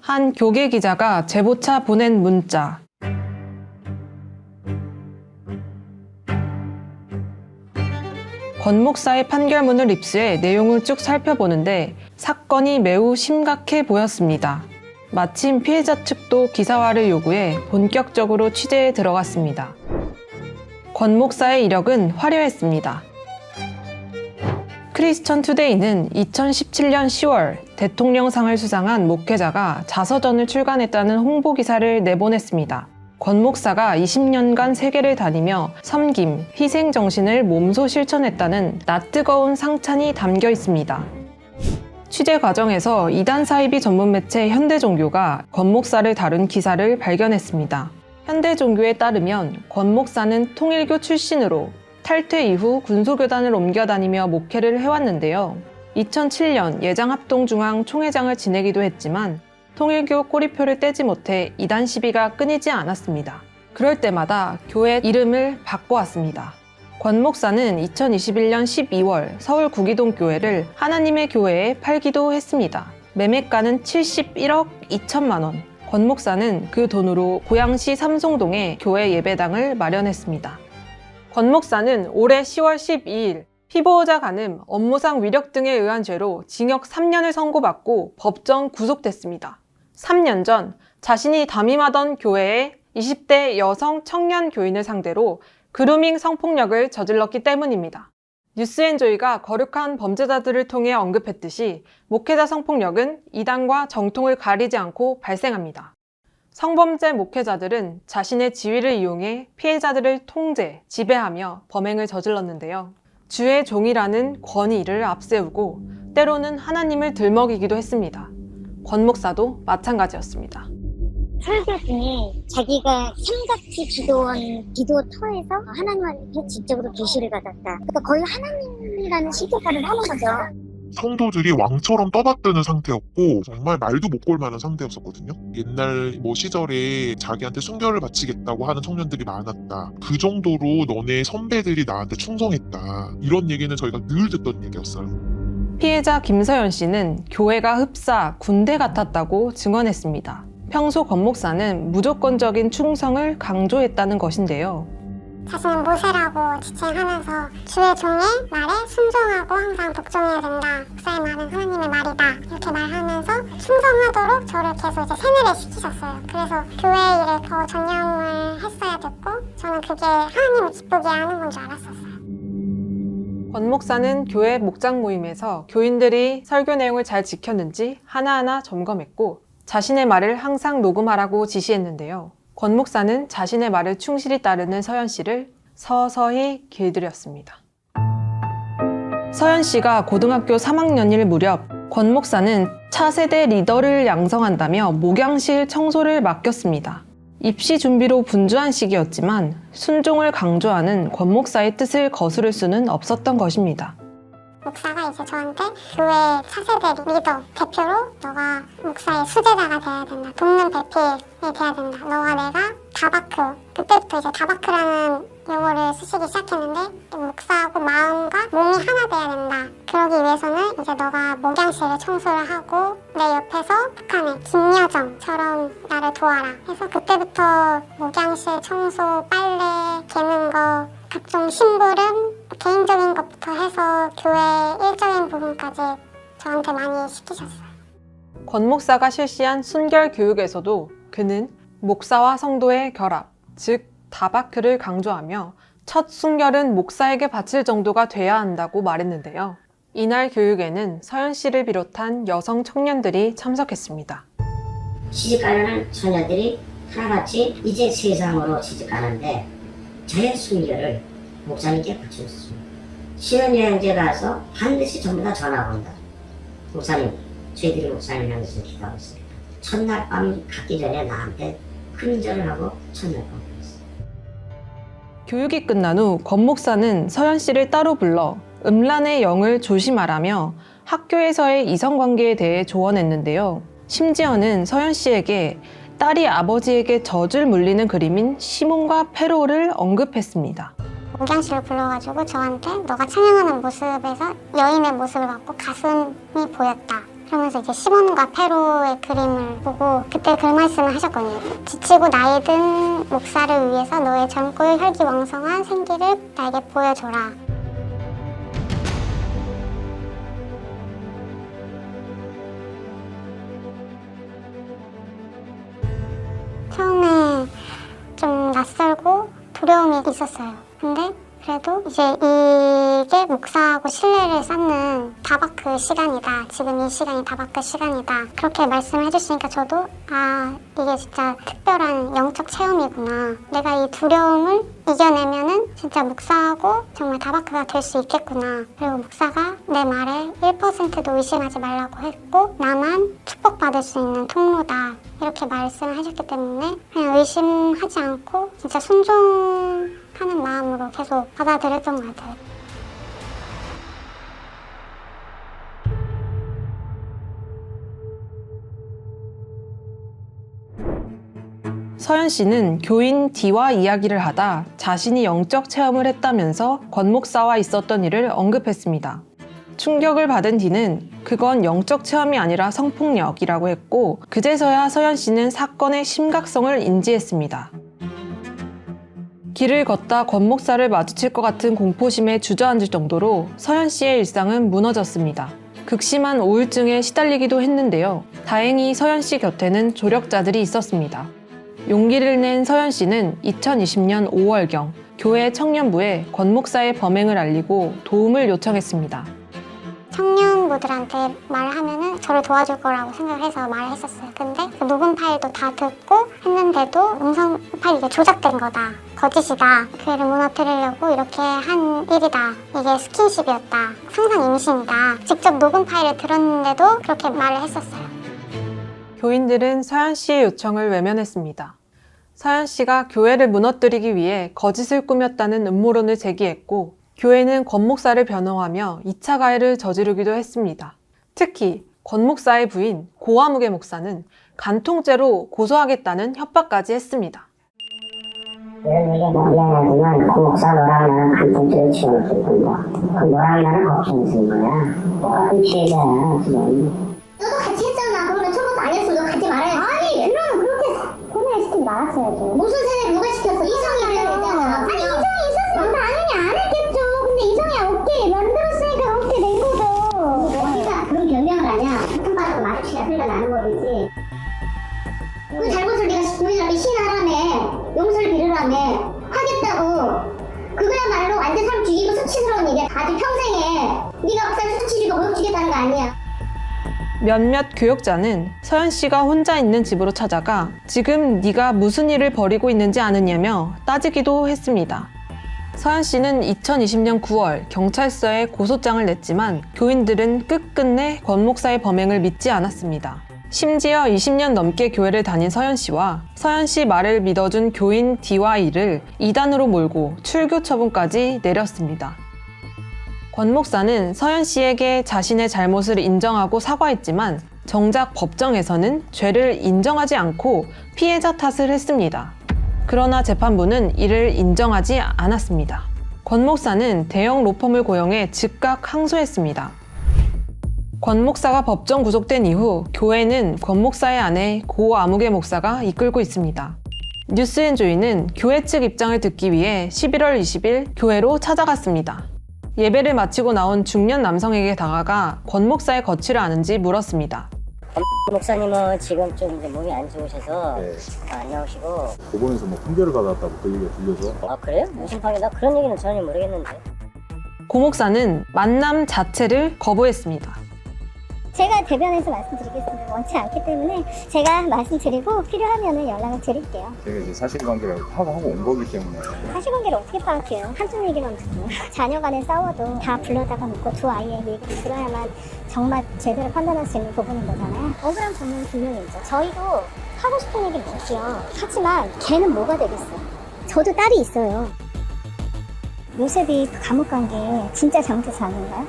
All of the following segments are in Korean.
한 교계 기자가 제보차 보낸 문자. 권 목사의 판결문을 입수해 내용을 쭉 살펴보는데 사건이 매우 심각해 보였습니다. 마침 피해자 측도 기사화를 요구해 본격적으로 취재에 들어갔습니다. 권 목사의 이력은 화려했습니다. 크리스천 투데이는 2017년 10월 대통령상을 수상한 목회자가 자서전을 출간했다는 홍보 기사를 내보냈습니다. 권 목사가 20년간 세계를 다니며 섬김, 희생 정신을 몸소 실천했다는 낯뜨거운 상찬이 담겨 있습니다. 취재 과정에서 이단 사이비 전문 매체 현대종교가 권 목사를 다룬 기사를 발견했습니다. 현대종교에 따르면 권 목사는 통일교 출신으로 탈퇴 이후 군소교단을 옮겨 다니며 목회를 해왔는데요. 2007년 예장합동중앙 총회장을 지내기도 했지만 통일교 꼬리표를 떼지 못해 이단 시비가 끊이지 않았습니다. 그럴 때마다 교회 이름을 바꿔왔습니다. 권 목사는 2021년 12월 서울 구기동 교회를 하나님의 교회에 팔기도 했습니다. 매매가는 71억 2천만 원. 권 목사는 그 돈으로 고양시 삼송동에 교회 예배당을 마련했습니다. 권 목사는 올해 10월 12일 피보호자 간음, 업무상 위력 등에 의한 죄로 징역 3년을 선고받고 법정 구속됐습니다. 3년 전 자신이 담임하던 교회의 20대 여성 청년 교인을 상대로 그루밍 성폭력을 저질렀기 때문입니다. 뉴스엔조이가 거룩한 범죄자들을 통해 언급했듯이 목회자 성폭력은 이단과 정통을 가리지 않고 발생합니다. 성범죄 목회자들은 자신의 지위를 이용해 피해자들을 통제, 지배하며 범행을 저질렀는데요. 주의 종이라는 권위를 앞세우고 때로는 하나님을 들먹이기도 했습니다. 권 목사도 마찬가지였습니다. 설교 중에 자기가 삼각지 기도터에서 하나님한테 직접으로 계시를 받았다. 그러니까 거의 하나님이라는 시대가를 하는 거죠. 성도들이 왕처럼 떠받드는 상태였고 정말 말도 못 걸 만한 상태였었거든요. 옛날 시절에 자기한테 순결을 바치겠다고 하는 청년들이 많았다. 그 정도로 너네 선배들이 나한테 충성했다. 이런 얘기는 저희가 늘 듣던 얘기였어요. 피해자 김서연 씨는 교회가 흡사, 군대 같았다고 증언했습니다. 평소 권 목사는 무조건적인 충성을 강조했다는 것인데요. 자신은 모세라고 지칭하면서 주의 종의 말에 순종하고 항상 복종해야 된다. 목사의 말은 하나님의 말이다. 이렇게 말하면서 충성하도록 저를 계속 이제 세뇌를 시키셨어요. 그래서 교회 일에 더 전념을 했어야 됐고 저는 그게 하나님을 기쁘게 하는 건 줄 알았었어요. 권 목사는 교회 목장 모임에서 교인들이 설교 내용을 잘 지켰는지 하나하나 점검했고 자신의 말을 항상 녹음하라고 지시했는데요. 권 목사는 자신의 말을 충실히 따르는 서연 씨를 서서히 길들였습니다. 서연 씨가 고등학교 3학년일 무렵 권 목사는 차세대 리더를 양성한다며 목양실 청소를 맡겼습니다. 입시 준비로 분주한 시기였지만 순종을 강조하는 권 목사의 뜻을 거스를 수는 없었던 것입니다. 목사가 이제 저한테 교회 차세대 리더, 대표로 너가 목사의 수제자가 돼야 된다. 돕는 배필이 돼야 된다. 너와 내가 다바크, 그때부터 이제 다바크라는 용어를 쓰시기 시작했는데 목사하고 마음과 몸이 하나 돼야 된다. 그러기 위해서는 이제 너가 목양실을 청소를 하고 내 옆에서 북한의 김여정처럼 나를 도와라. 해서 그때부터 목양실 청소, 빨래, 개는 거, 각종 심부름, 개인적인 것부터 해서 교회 일적인 부분까지 저한테 많이 시키셨어요. 권 목사가 실시한 순결 교육에서도 그는 목사와 성도의 결합, 즉 다바크를 강조하며 첫 순결은 목사에게 바칠 정도가 돼야 한다고 말했는데요. 이날 교육에는 서연 씨를 비롯한 여성 청년들이 참석했습니다. 시집가려는 처녀들이 하나같이 이제 세상으로 시집가는데 자연 순결을 목사님께 바쳤습니다. 신혼여행제 가서 반드시 전부 다 전화가 온다. 목사님, 저희들이 목사님 향해서 기도하고 있습니다. 첫날 밤 갔기 전에 나한테 큰절을 하고 첫날 밤 갔어요. 교육이 끝난 후 권 목사는 서연 씨를 따로 불러 음란의 영을 조심하라며 학교에서의 이성관계에 대해 조언했는데요. 심지어는 서연 씨에게 딸이 아버지에게 젖을 물리는 그림인 시몬과 페로를 언급했습니다. 목양실을 불러가지고 저한테 너가 찬양하는 모습에서 여인의 모습을 갖고 가슴이 보였다. 그러면서 이제 시몬과 페로의 그림을 보고 그때 그 말씀을 하셨거든요. 지치고 나이 든 목사를 위해서 너의 젊고 혈기왕성한 생기를 나에게 보여줘라. 처음에 좀 낯설고 두려움이 있었어요. 근데 그래도 이제 이게 목사하고 신뢰를 쌓는 다바크 시간이다. 지금 이 시간이 다바크 시간이다. 그렇게 말씀을 해주시니까 저도 이게 진짜 특별한 영적 체험이구나. 내가 이 두려움을 이겨내면은 진짜 목사하고 정말 다바크가 될 수 있겠구나. 그리고 목사가 내 말에 1%도 의심하지 말라고 했고 나만 축복받을 수 있는 통로다. 이렇게 말씀을 하셨기 때문에 그냥 의심하지 않고 진짜 순종하는 마음으로 계속 받아들였던 것 같아요. 서연 씨는 교인 D와 이야기를 하다 자신이 영적 체험을 했다면서 권 목사와 있었던 일을 언급했습니다. 충격을 받은 D는 그건 영적 체험이 아니라 성폭력이라고 했고 그제서야 서연 씨는 사건의 심각성을 인지했습니다. 길을 걷다 권 목사를 마주칠 것 같은 공포심에 주저앉을 정도로 서연 씨의 일상은 무너졌습니다. 극심한 우울증에 시달리기도 했는데요. 다행히 서연 씨 곁에는 조력자들이 있었습니다. 용기를 낸 서연 씨는 2020년 5월경 교회 청년부에 권 목사의 범행을 알리고 도움을 요청했습니다. 청년부들한테 말하면은 저를 도와줄 거라고 생각해서 말을 했었어요. 근데 그 녹음 파일도 다 듣고 했는데도 음성 파일이 조작된 거다. 거짓이다. 교회를 무너뜨리려고 이렇게 한 일이다. 이게 스킨십이었다. 상상 임신이다. 직접 녹음 파일을 들었는데도 그렇게 말을 했었어요. 교인들은 서연 씨의 요청을 외면했습니다. 서연 씨가 교회를 무너뜨리기 위해 거짓을 꾸몄다는 음모론을 제기했고 교회는 권 목사를 변호하며 2차 가해를 저지르기도 했습니다. 특히 권 목사의 부인 고아무개 목사는 간통죄로 고소하겠다는 협박까지 했습니다. 이런 얘기 미안하지만 그 목사 너랑 나랑 간통죄를 지원했을 건가. 그 너랑 나랑 걱정이 있는 거야. 똑같은 피해자야 지금. 너도 같이 했잖아. 그러면 처음부터 안 했어. 너 같이 말아야지. 아니 그럼 그렇게 고뇌를 시키지 말았어야죠. 무슨 세뇌 누가 시켰어? 이성이 하려고 했잖아. 아니 이성이 있었으면 당연히 안 했겠죠. 근데 이성이 없게 만들었으니까 없게 된 거죠. 우리가 그런 변명을 하냐. 같은 바닥으로 마주치냐 흘러나는 거지. 그 잘못을 네가 우리나라 신하라며 용서를 빌으라며 하겠다고. 그거야말로 완전 사람 죽이고 수치스러운 일이야. 아주 평생에 네가 목사를 수치리고 모욕 주겠다는 거 아니야. 몇몇 교역자는 서연 씨가 혼자 있는 집으로 찾아가 지금 네가 무슨 일을 벌이고 있는지 아느냐며 따지기도 했습니다. 서연 씨는 2020년 9월 경찰서에 고소장을 냈지만 교인들은 끝끝내 권 목사의 범행을 믿지 않았습니다. 심지어 20년 넘게 교회를 다닌 서연 씨와 서연 씨 말을 믿어준 교인 D와 E를 이단으로 몰고 출교 처분까지 내렸습니다. 권 목사는 서연 씨에게 자신의 잘못을 인정하고 사과했지만 정작 법정에서는 죄를 인정하지 않고 피해자 탓을 했습니다. 그러나 재판부는 이를 인정하지 않았습니다. 권 목사는 대형 로펌을 고용해 즉각 항소했습니다. 권 목사가 법정 구속된 이후 교회는 권 목사의 아내 고 아무개 목사가 이끌고 있습니다. 뉴스앤조이는 교회 측 입장을 듣기 위해 11월 20일 교회로 찾아갔습니다. 예배를 마치고 나온 중년 남성에게 다가가 권 목사의 거취를 아는지 물었습니다. 목사님은 지금 좀 이제 몸이 안 좋으셔서 네. 안 나오시고. 법원에서 뭐 판결을 받았다고 그 얘기가 들려서. 아 그래요? 무슨 판결? 나 그런 얘기는 전혀 모르겠는데. 고 목사는 만남 자체를 거부했습니다. 제가 대변해서 말씀드리겠습니다. 원치 않기 때문에 제가 말씀드리고 필요하면 연락을 드릴게요. 제가 이제 사실관계를 파악하고 온 거기 때문에. 사실관계를 어떻게 파악해요? 한쪽 얘기만 듣고 자녀 간에 싸워도 다 불러다가 놓고 두 아이의 얘기를 들어야만 정말 제대로 판단할 수 있는 부분인 거잖아요. 억울한 부분은 분명히 있죠. 저희도 하고 싶은 얘기 많지요. 하지만 걔는 뭐가 되겠어요? 저도 딸이 있어요. 요셉이 감옥 간 게 진짜 잘못해서 아닌가요?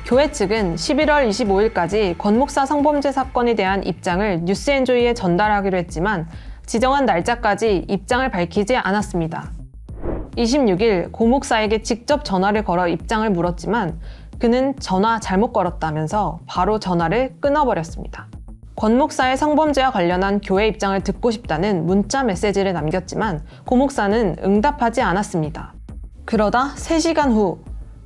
교회 측은 11월 25일까지 권 목사 성범죄 사건에 대한 입장을 뉴스앤조이에 전달하기로 했지만 지정한 날짜까지 입장을 밝히지 않았습니다. 26일 고 목사에게 직접 전화를 걸어 입장을 물었지만 그는 전화 잘못 걸었다면서 바로 전화를 끊어버렸습니다. 권 목사의 성범죄와 관련한 교회 입장을 듣고 싶다는 문자 메시지를 남겼지만 고 목사는 응답하지 않았습니다. 그러다 3시간 후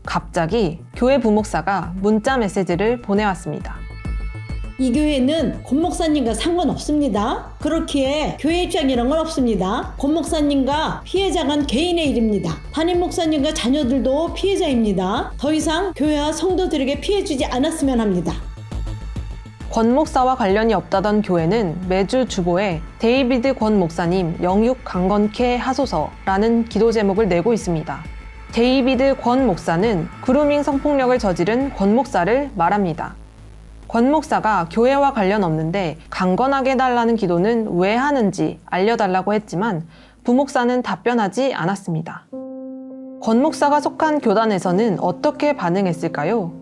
갑자기 교회 부목사가 문자 메시지를 보내왔습니다. 이 교회는 권 목사님과 상관없습니다. 그렇기에 교회 입장이란 건 없습니다. 권 목사님과 피해자간 개인의 일입니다. 담임 목사님과 자녀들도 피해자입니다. 더 이상 교회와 성도들에게 피해주지 않았으면 합니다. 권 목사와 관련이 없다던 교회는 매주 주보에 데이비드 권 목사님 영육 강건케 하소서라는 기도 제목을 내고 있습니다. 데이비드 권 목사는 그루밍 성폭력을 저지른 권 목사를 말합니다. 권 목사가 교회와 관련 없는데 강건하게 해달라는 기도는 왜 하는지 알려달라고 했지만 부목사는 답변하지 않았습니다. 권 목사가 속한 교단에서는 어떻게 반응했을까요?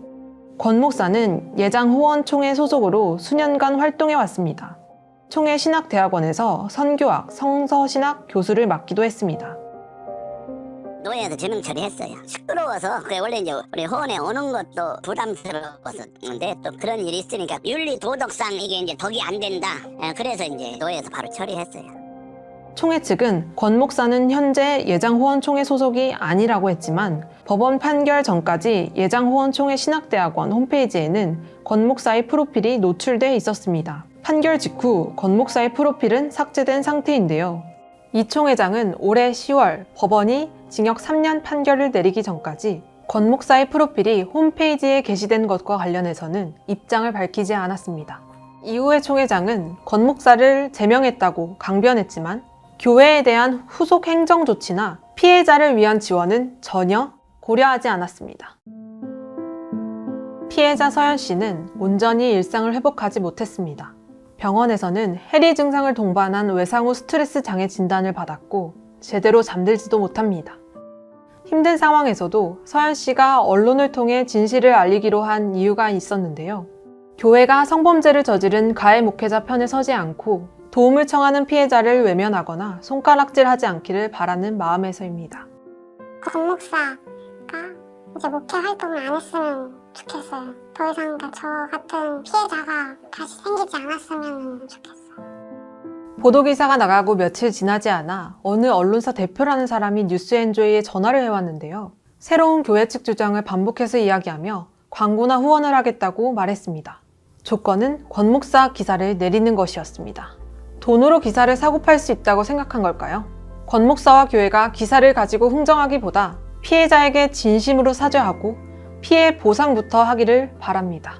권 목사는 예장후원총회 소속으로 수년간 활동해 왔습니다. 총회 신학대학원에서 선교학, 성서신학 교수를 맡기도 했습니다. 노예에서 제명 처리했어요. 시끄러워서 원래 이제 우리 호원에 오는 것도 부담스러웠었는데 또 그런 일이 있으니까 윤리 도덕상 이게 이제 덕이 안 된다. 그래서 이제 노예에서 바로 처리했어요. 총회 측은 권 목사는 현재 예장후원총회 소속이 아니라고 했지만 법원 판결 전까지 예장후원총회 신학대학원 홈페이지에는 권 목사의 프로필이 노출돼 있었습니다. 판결 직후 권 목사의 프로필은 삭제된 상태인데요. 이 총회장은 올해 10월 법원이 징역 3년 판결을 내리기 전까지 권 목사의 프로필이 홈페이지에 게시된 것과 관련해서는 입장을 밝히지 않았습니다. 이후에 총회장은 권 목사를 제명했다고 강변했지만 교회에 대한 후속 행정 조치나 피해자를 위한 지원은 전혀 고려하지 않았습니다. 피해자 서연 씨는 온전히 일상을 회복하지 못했습니다. 병원에서는 해리 증상을 동반한 외상후 스트레스 장애 진단을 받았고 제대로 잠들지도 못합니다. 힘든 상황에서도 서연 씨가 언론을 통해 진실을 알리기로 한 이유가 있었는데요. 교회가 성범죄를 저지른 가해 목회자 편에 서지 않고 도움을 청하는 피해자를 외면하거나 손가락질하지 않기를 바라는 마음에서입니다. 권 목사가 이제 목회 활동을 안 했으면 좋겠어요. 더 이상 저 같은 피해자가 다시 생기지 않았으면 좋겠어요. 보도기사가 나가고 며칠 지나지 않아 어느 언론사 대표라는 사람이 뉴스엔조이에 전화를 해왔는데요. 새로운 교회 측 주장을 반복해서 이야기하며 광고나 후원을 하겠다고 말했습니다. 조건은 권 목사 기사를 내리는 것이었습니다. 돈으로 기사를 사고 팔 수 있다고 생각한 걸까요? 권 목사와 교회가 기사를 가지고 흥정하기보다 피해자에게 진심으로 사죄하고 피해 보상부터 하기를 바랍니다.